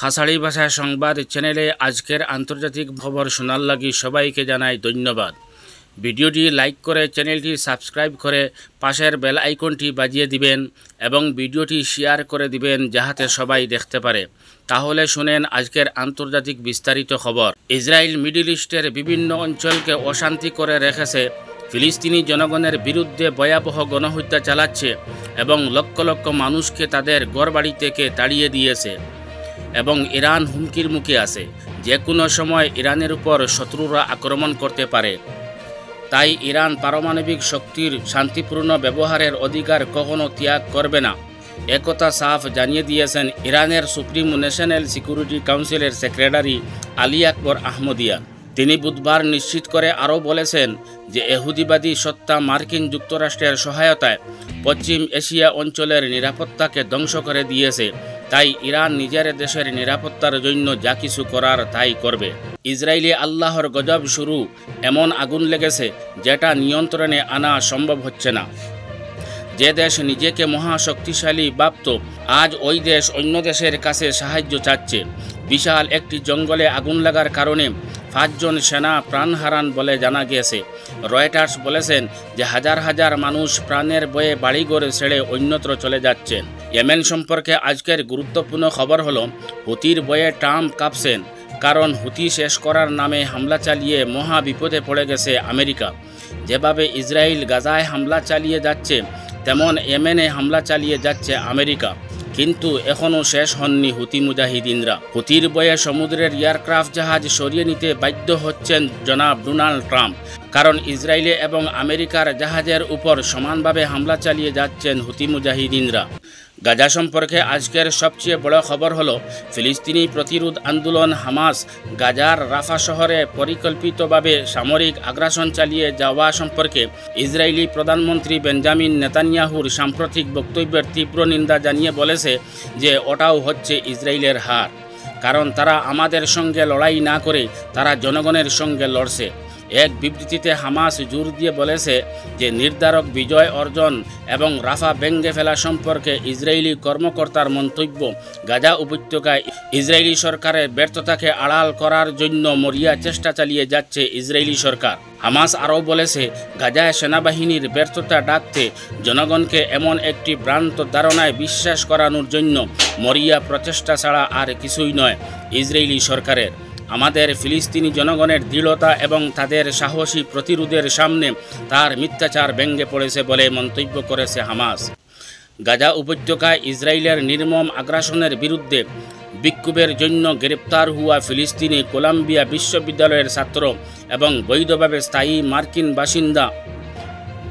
খাসাড়ি ভাষা সংবাদ চ্যানেলে আজকের আন্তর্জাতিক খবর শোনার লাগি সবাইকে জানাই ধন্যবাদ। ভিডিওটি লাইক করে চ্যানেলটি সাবস্ক্রাইব করে পাশের বেল আইকনটি বাজিয়ে দিবেন এবং ভিডিওটি শেয়ার করে দিবেন যাহাতে সবাই দেখতে পারে। তাহলে শুনেন আজকের আন্তর্জাতিক বিস্তারিত খবর। ইসরায়েল মিডল ইস্টের বিভিন্ন অঞ্চলকে অশান্তি করে রেখেছে, ফিলিস্তিনি জনগণের বিরুদ্ধে ভয়াবহ গণহত্যা চালাচ্ছে এবং লক্ষ লক্ষ মানুষকে তাদের ঘরবাড়ি থেকে তাড়িয়ে দিয়েছে এবং ইরান হুমকির মুখে আছে। যে কোনো সময় ইরানের উপর শত্রুরা আক্রমণ করতে পারে। তাই ইরান পারমাণবিক শক্তির শান্তিপূর্ণ ব্যবহারের অধিকার কখনো ত্যাগ করবে না, একথা সাফ জানিয়ে দিয়েছেন ইরানের সুপ্রিম ন্যাশনাল সিকিউরিটি কাউন্সিলের সেক্রেটারি আলী আকবর আহমদিয়া। তিনি বুধবার নিশ্চিত করে আরও বলেছেন যে ইহুদিবাদী সত্তা মার্কিন যুক্তরাষ্ট্রের সহায়তায় পশ্চিম এশিয়া অঞ্চলের নিরাপত্তাকে ধ্বংস করে দিয়েছে। তাই ইরান নিজের দেশের নিরাপত্তার জন্য যা কিছু করার তাই করবে। ইসরায়েলি আল্লাহর গজব শুরু, এমন আগুন লেগেছে যেটা নিয়ন্ত্রণে আনা সম্ভব হচ্ছে না। যে দেশ নিজেকে মহাশক্তিশালী ভাবত, আজ ওই দেশ অন্য দেশের কাছে সাহায্য চাচ্ছে। বিশাল একটি জঙ্গলে আগুন লাগার কারণে 5 জন সেনা প্রাণ হারান বলে জানা গিয়েছে। রয়টার্স বলেছেন যে হাজার হাজার মানুষ প্রাণের ভয়ে বাড়িঘর ছেড়ে অন্যত্র চলে যাচ্ছেন। ইয়েমেন সম্পর্কে আজকের গুরুত্বপূর্ণ খবর হলো, হুতির ভয়ে ট্রাম্প কাঁপছেন, কারণ হুতি শেষ করার নামে হামলা চালিয়ে মহা বিপদে পড়ে গেছে আমেরিকা। যেভাবে ইসরায়েল গাজায় হামলা চালিয়ে যাচ্ছে, তেমন ইয়েমেনে হামলা চালিয়ে যাচ্ছে আমেরিকা। কিন্তু এখনও শেষ হননি হুতি মুজাহিদিনরা। হুতির ভয়ে সমুদ্রের এয়ারক্রাফট জাহাজ সরিয়ে নিতে বাধ্য হচ্ছেন জনাব ডোনাল্ড ট্রাম্প, কারণ ইসরায়েলে এবং আমেরিকার জাহাজের উপর সমানভাবে হামলা চালিয়ে যাচ্ছেন হুতি মুজাহিদিনরা। গাজা সম্পর্কে আজকের সবচেয়ে বড় খবর হলো, ফিলিস্তিনি প্রতিরোধ আন্দোলন হামাস গাজার রাফা শহরে পরিকল্পিতভাবে সামরিক আগ্রাসন চালিয়ে যাওয়া সম্পর্কে ইসরায়েলি প্রধানমন্ত্রী বেঞ্জামিন নেতানিয়াহুর সাম্প্রতিক বক্তব্যের তীব্র নিন্দা জানিয়ে বলেছে যে ওটাও হচ্ছে ইসরায়েলের হার, কারণ তারা আমাদের সঙ্গে লড়াই না করে তারা জনগণের সঙ্গে লড়ছে। এক বিবৃতিতে হামাস জোর দিয়ে বলেছে যে নির্ধারক বিজয় অর্জন এবং রাফা ভেঙে ফেলা সম্পর্কে ইসরায়েলি কর্মকর্তার মন্তব্য গাজা উপত্যকায় ইসরায়েলি সরকারের ব্যর্থতাকে আড়াল করার জন্য মরিয়া চেষ্টা চালিয়ে যাচ্ছে ইসরায়েলি সরকার। হামাস আরও বলেছে, গাজায় সেনাবাহিনীর ব্যর্থতা ডাকতে জনগণকে এমন একটি ভ্রান্ত ধারণায় বিশ্বাস করানোর জন্য মরিয়া প্রচেষ্টা ছাড়া আর কিছুই নয় ইসরায়েলি সরকারের। আমাদের ফিলিস্তিনি জনগণের দৃঢ়তা এবং তাদের সাহসী প্রতিরোধের সামনে তার মিথ্যাচার ভেঙে পড়েছে বলে মন্তব্য করেছে হামাস। গাজা উপত্যকায় ইসরায়েলের নির্মম আগ্রাসনের বিরুদ্ধে বিক্ষোভের জন্য গ্রেপ্তার হওয়া ফিলিস্তিনি কলাম্বিয়া বিশ্ববিদ্যালয়ের ছাত্র এবং বৈধভাবে স্থায়ী মার্কিন বাসিন্দা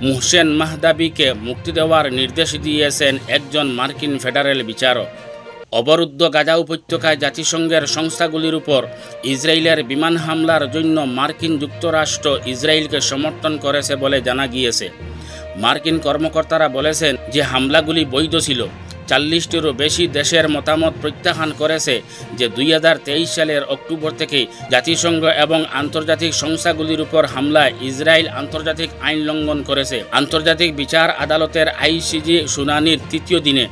মুহসেন মাহদাবিকে মুক্তি দেওয়ার নির্দেশ দিয়েছেন একজন মার্কিন ফেডারেল বিচারক। অবরুদ্ধ গাজা উপত্যকায় জাতিসংঘের সংস্থাগুলির উপর ইসরায়েলের বিমান হামলার জন্য মার্কিন যুক্তরাষ্ট্র ইসরায়েলকে সমর্থন করেছে বলে জানা গিয়েছে। মার্কিন কর্মকর্তারা বলেছেন যে হামলাগুলি বৈধ ছিল। 40টিরও বেশি দেশের মতামত প্রত্যাখ্যান করেছে যে 2023 সালের অক্টোবর থেকে জাতিসংঘ এবং আন্তর্জাতিক সংস্থাগুলির উপর হামলায় ইসরায়েল আন্তর্জাতিক আইন লঙ্ঘন করেছে। আন্তর্জাতিক বিচার আদালতের ICJ শুনানির তৃতীয় দিনে